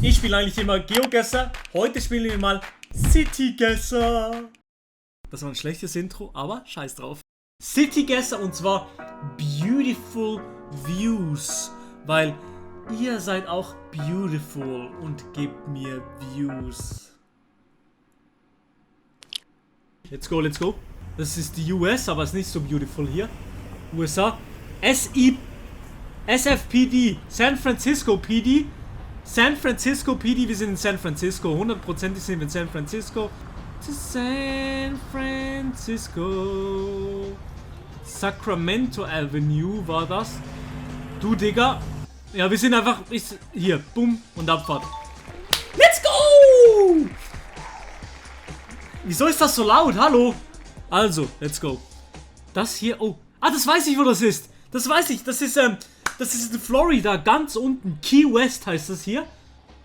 Ich spiele eigentlich immer GeoGuessr. Heute spielen wir mal CityGuessr. Das war ein schlechtes Intro, aber scheiß drauf. CityGuessr und zwar Beautiful Views. Weil ihr seid auch beautiful und gebt mir Views. Let's go, let's go. Das ist die US, aber ist nicht so beautiful hier. USA. SFPD. San Francisco PD. San Francisco PD. Wir sind in San Francisco. 100% sind wir in San Francisco. To San Francisco. Sacramento Avenue war das. Du, Digga. Ja, wir sind einfach... hier, bumm und Abfahrt. Let's go! Wieso ist das so laut? Hallo? Also, let's go. Das hier... Oh. Ah, das weiß ich, wo das ist. Das weiß ich. Das ist in Florida. Ganz unten. Key West heißt das hier.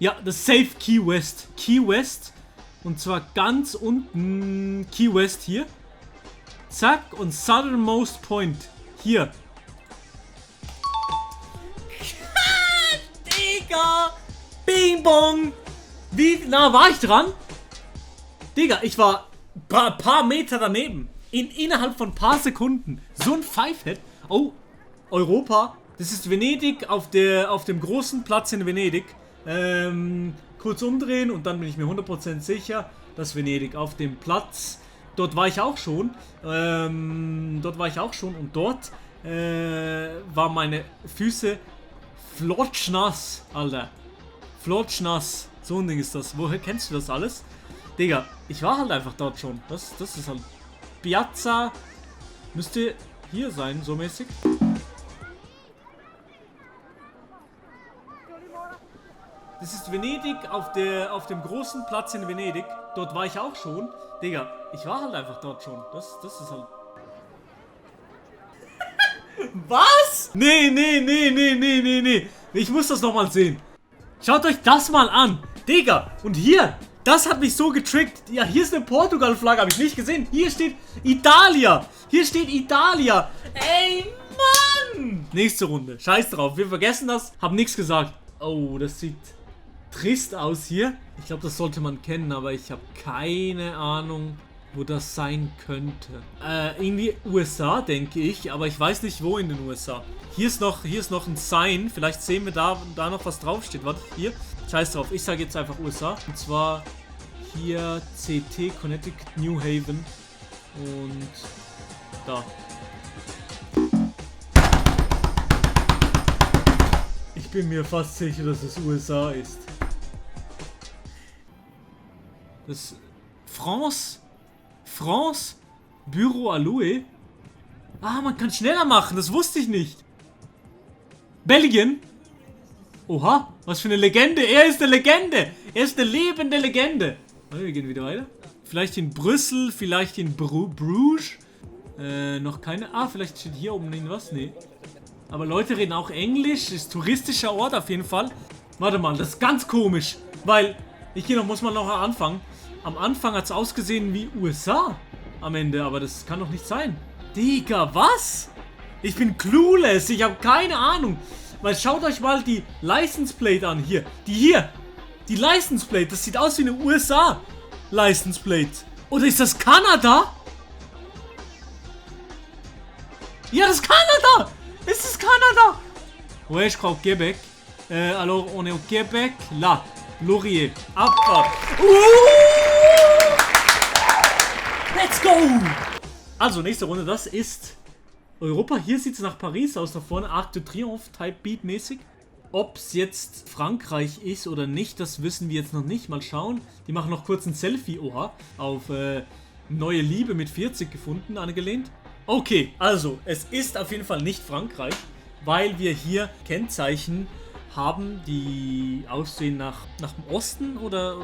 Ja, das ist safe Key West. Key West. Und zwar ganz unten. Key West hier. Zack. Und Southernmost Point. Hier. Digga. Bing bong. Wie nah war ich dran? Digga, ich war ein paar Meter daneben. Innerhalb von ein paar Sekunden. So ein Fivehead. Oh, Europa. Das ist Venedig auf dem großen Platz in Venedig. Kurz umdrehen und dann bin ich mir 100% sicher, dass Venedig auf dem Platz. Dort war ich auch schon. Und dort waren meine Füße flotschnass, Alter. Flotschnass. So ein Ding ist das. Woher kennst du das alles? Digga, ich war halt einfach dort schon. Das ist halt Piazza. Müsste hier sein, so mäßig. Das ist Venedig auf dem großen Platz in Venedig. Dort war ich auch schon. Digga, ich war halt einfach dort schon. Das ist halt... Was? Nee. Ich muss das nochmal sehen. Schaut euch das mal an. Digga, und hier... Das hat mich so getrickt. Ja, hier ist eine Portugal-Flagge, habe ich nicht gesehen. Hier steht Italia. Hier steht Italia. Ey, Mann. Nächste Runde. Scheiß drauf. Wir vergessen das. Hab nichts gesagt. Oh, das sieht trist aus hier. Ich glaube, das sollte man kennen, aber ich habe keine Ahnung, wo das sein könnte. Irgendwie USA, denke ich. Aber ich weiß nicht, wo in den USA. Hier ist noch ein Sign. Vielleicht sehen wir da noch was draufsteht. Warte, hier. Scheiß drauf, ich sage jetzt einfach USA. Und zwar hier CT, Connecticut, New Haven. Und da. Ich bin mir fast sicher, dass es USA ist. Das France? Bureau Aloe? Ah, man kann schneller machen, das wusste ich nicht. Belgien? Oha, was für eine Legende. Er ist eine Legende. Er ist eine lebende Legende. Wir gehen wieder weiter. Vielleicht in Brüssel, vielleicht in Bruges. Noch keine. Ah, vielleicht steht hier oben irgendwas. Nee. Aber Leute reden auch Englisch. Ist touristischer Ort auf jeden Fall. Warte mal, das ist ganz komisch. Weil, muss man noch anfangen. Am Anfang hat es ausgesehen wie USA. Am Ende, aber das kann doch nicht sein. Digga, was? Ich bin clueless. Ich habe keine Ahnung. Weil schaut euch mal die License Plate an. Hier. Die License Plate. Das sieht aus wie eine USA License Plate. Oder ist das Kanada? Ja, das ist Kanada. Es ist Kanada. Ouais, je crois au Québec. Alors, on est au Québec. Là. Laurier. Abfahrt. Let's go. Also, nächste Runde. Das ist... Europa, hier sieht es nach Paris aus, da vorne Arc de Triomphe, Type Beat mäßig. Ob es jetzt Frankreich ist oder nicht, das wissen wir jetzt noch nicht. Mal schauen. Die machen noch kurz ein Selfie, oha, auf neue Liebe mit 40 gefunden, angelehnt. Okay, also, es ist auf jeden Fall nicht Frankreich, weil wir hier Kennzeichen haben, die aussehen nach dem Osten oder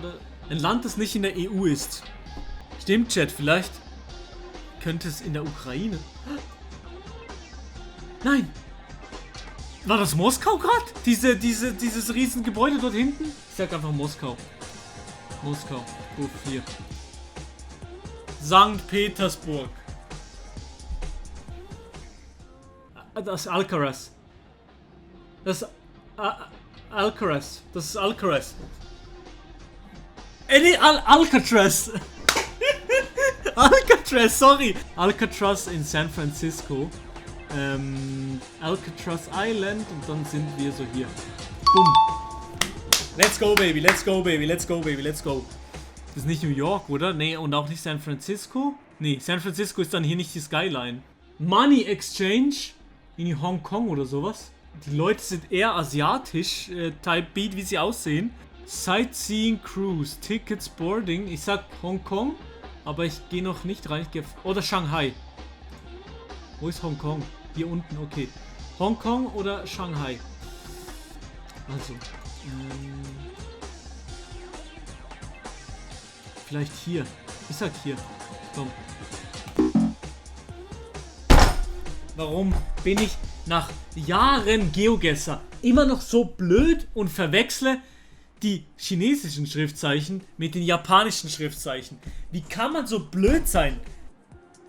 ein Land, das nicht in der EU ist. Stimmt, Chat, vielleicht könnte es in der Ukraine... Nein! War das Moskau gerade? Dieses riesen Gebäude dort hinten? Ich sag einfach Moskau. Moskau. Buff hier. Sankt Petersburg. Das ist Alcaraz. Das ist Alcaraz. Nee, Alcatraz. Alcatraz, sorry. Alcatraz in San Francisco. Alcatraz Island und dann sind wir so hier. Bumm. Let's go, baby, let's go, baby, let's go, baby, let's go. Das ist nicht New York, oder? Nee, und auch nicht San Francisco. Nee, San Francisco ist dann hier nicht die Skyline. Money Exchange in Hongkong oder sowas. Die Leute sind eher asiatisch, Type Beat, wie sie aussehen. Sightseeing Cruise, Tickets, Boarding. Ich sag Hongkong, aber ich gehe noch nicht rein. Oder Shanghai. Wo ist Hongkong? Hier unten, okay. Hongkong oder Shanghai? Also. Vielleicht hier. Ich sag hier. Komm. Warum bin ich nach Jahren Geogesser immer noch so blöd und verwechsle die chinesischen Schriftzeichen mit den japanischen Schriftzeichen? Wie kann man so blöd sein?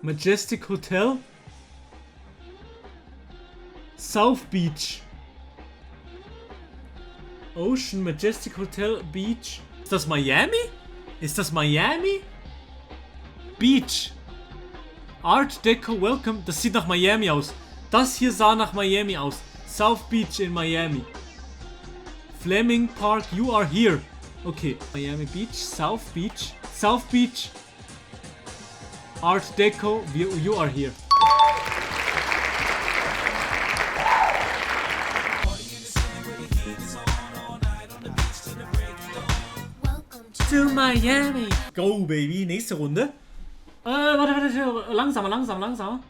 Majestic Hotel. South Beach. Ocean Majestic Hotel Beach. Ist das Miami? Ist das Miami? Beach. Art Deco Welcome. Das sieht nach Miami aus. Das hier sah nach Miami aus. South Beach in Miami. Fleming Park, you are here. Okay. Miami Beach, South Beach. South Beach. Art Deco, you are here. To Miami. Go, baby. Nächste Runde. Warte. Langsamer.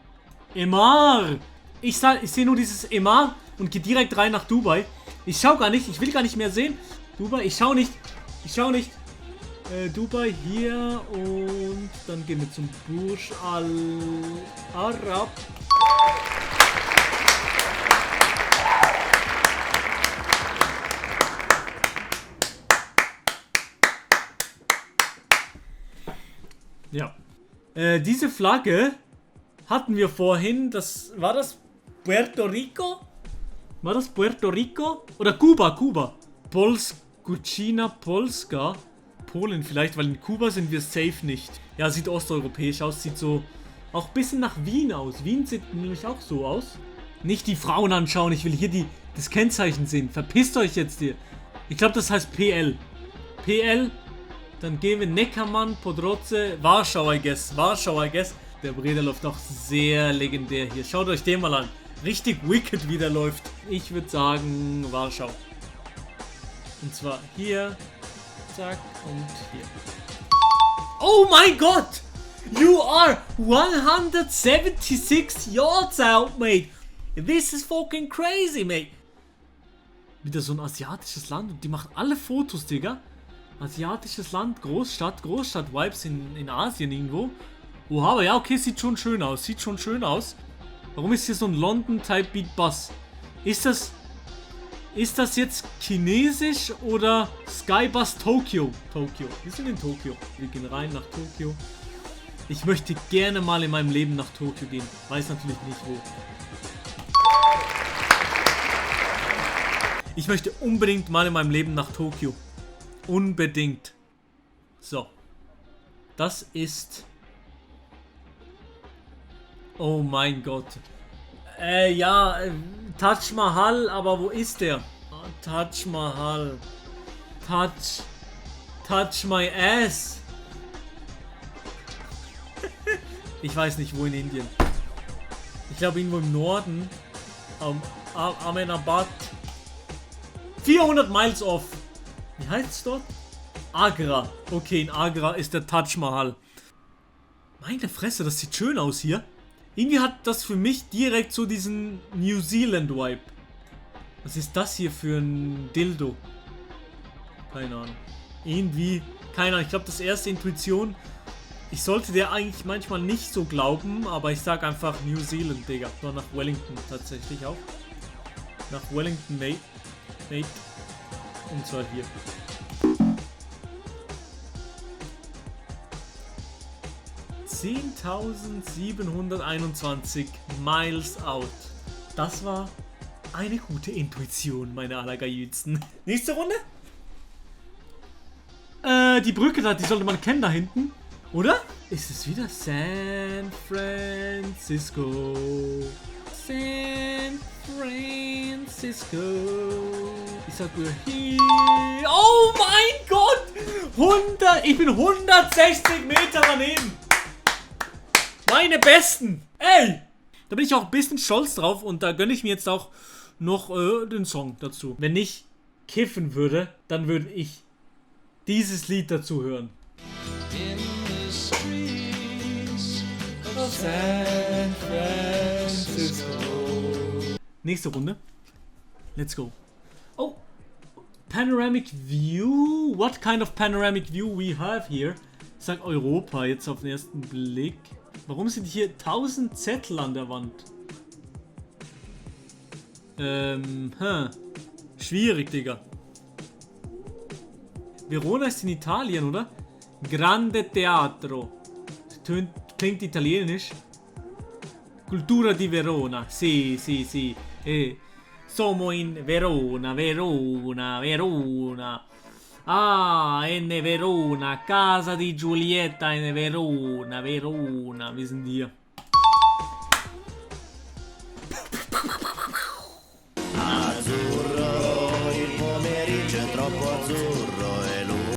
Emar. Ich sehe nur dieses Emar und gehe direkt rein nach Dubai. Ich schau gar nicht. Ich will gar nicht mehr sehen. Dubai. Ich schau nicht. Dubai hier und dann gehen wir zum Burj Al Arab. Ja. Diese Flagge hatten wir vorhin. War das Puerto Rico? War das Puerto Rico? Oder Kuba. Polska, Polska. Polen vielleicht, weil in Kuba sind wir safe nicht. Ja, sieht osteuropäisch aus. Sieht so auch ein bisschen nach Wien aus. Wien sieht nämlich auch so aus. Nicht die Frauen anschauen. Ich will hier das Kennzeichen sehen. Verpisst euch jetzt hier. Ich glaube, das heißt PL. PL. Dann gehen wir Neckermann, Podroce, Warschau, I guess. Der Breda läuft auch sehr legendär hier. Schaut euch den mal an. Richtig wicked, wie der läuft. Ich würde sagen Warschau. Und zwar hier, zack und hier. Oh mein Gott! You are 176 yards out, mate. This is fucking crazy, mate. Wieder so ein asiatisches Land und die machen alle Fotos, Digga. Asiatisches Land, Großstadt-Vibes in Asien irgendwo. Oha, aber ja, okay, sieht schon schön aus. Warum ist hier so ein London-Type-Beat-Bus? Ist das jetzt chinesisch oder Skybus Tokyo? Wir sind in Tokio. Wir gehen rein nach Tokio. Ich möchte gerne mal in meinem Leben nach Tokio gehen. Weiß natürlich nicht wo. Ich möchte unbedingt mal in meinem Leben nach Tokio. Unbedingt. So. Das ist... Oh mein Gott. Ja, Taj Mahal, aber wo ist der? Taj Mahal. Touch my ass. Ich weiß nicht, wo in Indien. Ich glaube irgendwo im Norden. Ahmedabad. 400 Miles off. Wie heißt es dort? Agra. Okay, in Agra ist der Taj Mahal. Meine Fresse, das sieht schön aus hier. Irgendwie hat das für mich direkt so diesen New Zealand-Vibe. Was ist das hier für ein Dildo? Keine Ahnung. Irgendwie, keine Ahnung. Ich glaube, das ist erste Intuition. Ich sollte der eigentlich manchmal nicht so glauben, aber ich sag einfach New Zealand, Digga. Nur nach Wellington tatsächlich auch. Nach Wellington, mate. Und zwar hier. $10.721 Miles out. Das war eine gute Intuition, meine Allergeilsten. Nächste Runde? die Brücke da, die sollte man kennen da hinten. Oder? Ist es wieder San Francisco? San Francisco. Ich sag nur hier. Oh mein Gott! Ich bin 160 Meter daneben. Meine Besten. Ey! Da bin ich auch ein bisschen stolz drauf und da gönne ich mir jetzt auch noch den Song dazu. Wenn ich kiffen würde, dann würde ich dieses Lied dazu hören. In the streets of San Francisco. Nächste Runde. Let's go. Oh. Panoramic View. What kind of panoramic view we have here? Ich sag Europa jetzt auf den ersten Blick. Warum sind hier 1000 Zettel an der Wand? Schwierig, Digga. Verona ist in Italien, oder? Grande Teatro. Klingt italienisch. Cultura di Verona. Sì, sì, sì. Sono in Verona, Verona, Verona. Ah, in Verona. Casa di Giulietta in Verona, Verona. Wir sind hier.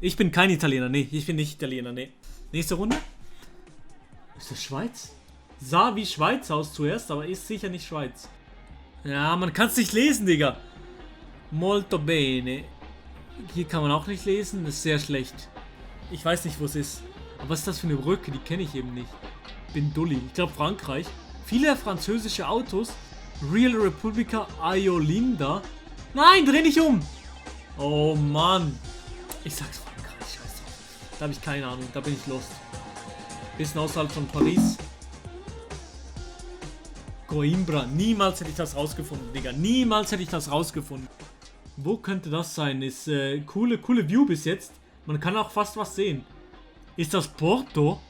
Ich bin kein Italiener, nee. Ich bin nicht Italiener, nee. Nächste Runde. Ist das Schweiz? Sah wie Schweiz aus zuerst, aber ist sicher nicht Schweiz. Ja, man kann es nicht lesen, Digga. Molto bene. Hier kann man auch nicht lesen, das ist sehr schlecht. Ich weiß nicht, wo es ist. Aber was ist das für eine Brücke? Die kenne ich eben nicht. Bin Dulli. Ich glaube Frankreich. Viele französische Autos. Real Republica Iolinda. Nein, dreh nicht um. Oh Mann. Ich sag's Frankreich, scheiße. Da habe ich keine Ahnung, da bin ich lost. Bisschen außerhalb von Paris. Coimbra. Niemals hätte ich das rausgefunden, Digga. Niemals hätte ich das rausgefunden. Wo könnte das sein? Ist coole View bis jetzt. Man kann auch fast was sehen. Ist das Porto?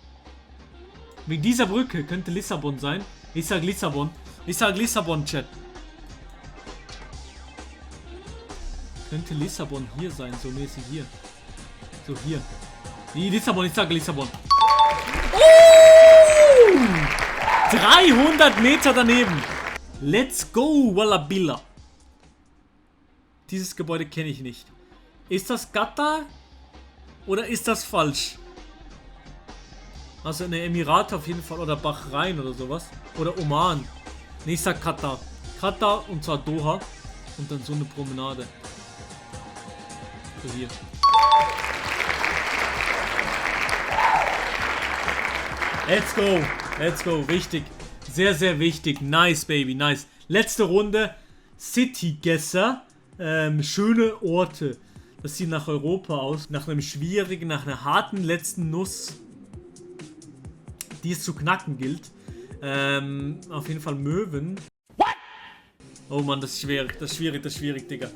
Wegen dieser Brücke könnte Lissabon sein. Ich sag Lissabon. Ich sag Lissabon, Chat. Könnte Lissabon hier sein, so mäßig hier. So hier. Nee, Lissabon, ich sage Lissabon. Oh! 300 Meter daneben. Let's go, Wallabilla. Dieses Gebäude kenne ich nicht. Ist das Katar? Oder ist das falsch? Also eine Emirate auf jeden Fall. Oder Bahrain oder sowas. Oder Oman. Nee, ich sag Katar. Katar und zwar Doha. Und dann so eine Promenade. So hier. Let's go. Let's go. Wichtig. Sehr, sehr wichtig. Nice, baby. Nice. Letzte Runde. City-Gesser. Schöne Orte. Das sieht nach Europa aus. Nach einem schwierigen, nach einer harten letzten Nuss, die es zu knacken gilt. Auf jeden Fall Möwen. What? Oh Mann, das ist schwierig. Das ist schwierig, das ist schwierig, Digga.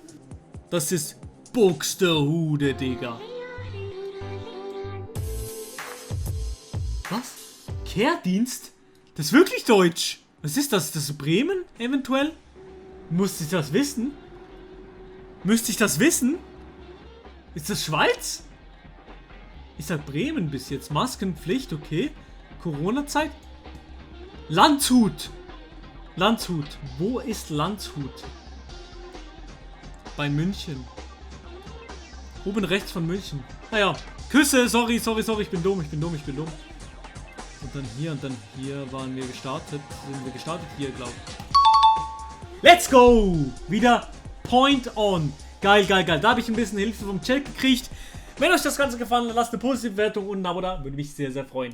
Das ist Buxtehude, Digga. Was? Kehrdienst? Das ist wirklich deutsch. Was ist das? Das ist Bremen, eventuell? Muss ich das wissen? Müsste ich das wissen? Ist das Schweiz? Ich sag Bremen bis jetzt. Maskenpflicht, okay. Corona-Zeit. Landshut. Landshut. Wo ist Landshut? Bei München. Oben rechts von München. Naja. Küsse. Sorry. Ich bin dumm. Und dann hier waren wir gestartet. Sind wir gestartet? Hier, glaube ich. Let's go! Wieder Point on. Geil. Da habe ich ein bisschen Hilfe vom Chat gekriegt. Wenn euch das Ganze gefallen hat, lasst eine positive Bewertung und ein Abo da. Würde mich sehr, sehr freuen.